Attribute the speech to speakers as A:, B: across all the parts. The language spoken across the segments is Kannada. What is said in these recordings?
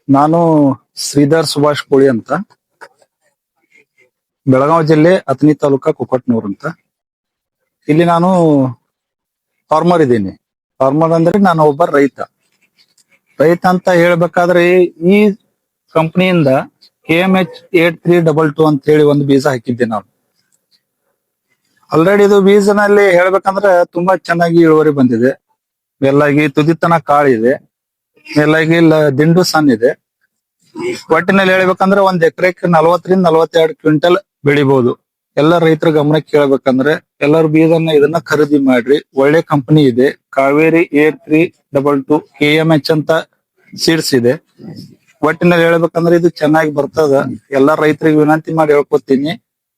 A: ನಾನು ಶ್ರೀಧರ್ ಸುಭಾಷ್ ಕೋಳಿ ಅಂತ, ಬೆಳಗಾವಿ ಜಿಲ್ಲೆ ಅಥಣಿ ತಾಲೂಕಾ ಕುಕ್ಕಟ್ನೂರ್ ಅಂತ. ಇಲ್ಲಿ ನಾನು ಫಾರ್ಮರ್ ಇದ್ದೀನಿ. ಫಾರ್ಮರ್ ಅಂದ್ರೆ ನಾನು ಒಬ್ಬ ರೈತ. ರೈತ ಅಂತ ಹೇಳ್ಬೇಕಾದ್ರೆ ಈ ಕಂಪನಿಯಿಂದ KMH8322 ಅಂತ ಹೇಳಿ ಒಂದು ಬೀಜ ಹಾಕಿದ್ದೆ ನಾನು. ಆಲ್ರೆಡಿ ಇದು ಬೀಜನಲ್ಲಿ ಹೇಳ್ಬೇಕಂದ್ರೆ ತುಂಬಾ ಚೆನ್ನಾಗಿ ಇಳುವರಿ ಬಂದಿದೆ. ಮೇಲಾಗಿ ತುದಿತನ ಕಾಳಿದೆ, ಮೇಲಾಗಿ ದಿಂಡು ಸಣ್ಣ ಇದೆ. ಒಟ್ಟಿನಲ್ಲಿ ಹೇಳ್ಬೇಕಂದ್ರೆ ಒಂದ್ ಎಕರೆಕ್ಕೆ 40 ರಿಂದ 42 ಕ್ವಿಂಟಲ್ ಬೆಳಿಬಹುದು. ಎಲ್ಲ ರೈತರ ಗಮನಕ್ಕೆ ಕೇಳ್ಬೇಕಂದ್ರೆ ಎಲ್ಲರೂ ಬೀಜನ್ನ ಇದನ್ನ ಖರೀದಿ ಮಾಡ್ರಿ. ಒಳ್ಳೆ ಕಂಪನಿ ಇದೆ, ಕಾವೇರಿ 8322 KMH ಅಂತ ಸೀಡ್ಸ್ ಇದೆ. ಒಟ್ಟಿನಲ್ಲಿ ಹೇಳ್ಬೇಕಂದ್ರೆ ಇದು ಚೆನ್ನಾಗಿ ಬರ್ತದ. ಎಲ್ಲಾ ರೈತರಿಗೆ ವಿನಂತಿ ಮಾಡಿ ಹೇಳ್ಕೊತೀನಿ,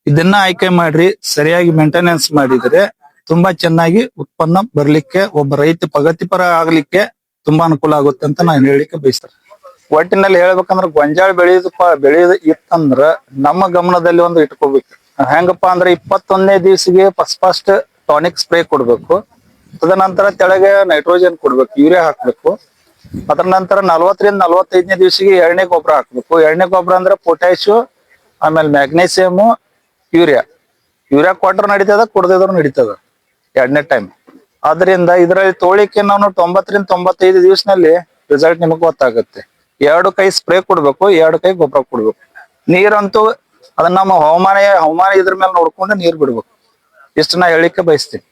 A: ಇದನ್ನ ಆಯ್ಕೆ ಮಾಡ್ರಿ. ಸರಿಯಾಗಿ ಮೇಂಟೆನೆನ್ಸ್ ಮಾಡಿದ್ರೆ ತುಂಬಾ ಚೆನ್ನಾಗಿ ಉತ್ಪನ್ನ ಬರ್ಲಿಕ್ಕೆ, ಒಬ್ಬ ರೈತ ಪ್ರಗತಿಪರ ಆಗ್ಲಿಕ್ಕೆ ತುಂಬಾ ಅನುಕೂಲ ಆಗುತ್ತೆ ಅಂತ ನಾನು ಹೇಳಿಕ್ಕೆ ಬಯಸ್ತೇನೆ. ಒಟ್ಟಿನಲ್ಲಿ ಹೇಳ್ಬೇಕಂದ್ರ ಗೊಂಜಾಳ ಬೆಳೆಯೋದು ಇತ್ತಂದ್ರ ನಮ್ಮ ಗಮನದಲ್ಲಿ ಒಂದು ಇಟ್ಕೋಬೇಕು. ಹೆಂಗಪ್ಪಾ ಅಂದ್ರೆ 21ನೇ ದಿವಸಿಗೆ ಫಸ್ಟ್ ಟಾನಿಕ್ ಸ್ಪ್ರೇ ಕೊಡ್ಬೇಕು. ತದನಂತರ ತೆಳಗೆ ನೈಟ್ರೋಜನ್ ಕೊಡ್ಬೇಕು, ಯೂರಿಯಾ ಹಾಕ್ಬೇಕು. ಅದರ ನಂತರ 40 ರಿಂದ 45ನೇ ದಿವಸಿಗೆ ಎಣ್ಣೆ ಗೊಬ್ಬರ ಹಾಕ್ಬೇಕು. ಎಣ್ಣೆ ಗೊಬ್ಬರ ಅಂದ್ರೆ ಪೊಟ್ಯಾಶಿಯಂ, ಆಮೇಲೆ ಮ್ಯಾಗ್ನೇಸಿಯಮ್, ಯೂರಿಯಾ ಕೊಟ್ರ ನಡೀತದ, ಕೊಡದಿದ್ರು ನಡೀತದ ಎರಡನೇ ಟೈಮ್. ಆದ್ರಿಂದ ಇದರಲ್ಲಿ ತೋಳಿಕೆ ನಾವು 90 ರಿಂದ 95 ದಿವಸನಲ್ಲಿ ರಿಸಲ್ಟ್ ನಿಮಗೆ ಗೊತ್ತಾಗುತ್ತೆ. 2 ಕೈ ಸ್ಪ್ರೇ ಕೊಡ್ಬೇಕು, 2 ಕೈ ಗೊಬ್ಬರ ಕೊಡ್ಬೇಕು. ನೀರಂತೂ ಅದನ್ನ ನಮ್ಮ ಹವಾಮಾನ ಇದ್ರ ಮೇಲೆ ನೋಡ್ಕೊಂಡು ನೀರ್ ಬಿಡ್ಬೇಕು. ಇಷ್ಟು ನಾ ಹೇಳಿಕ್ಕೆ ಬಯಸ್ತೀನಿ.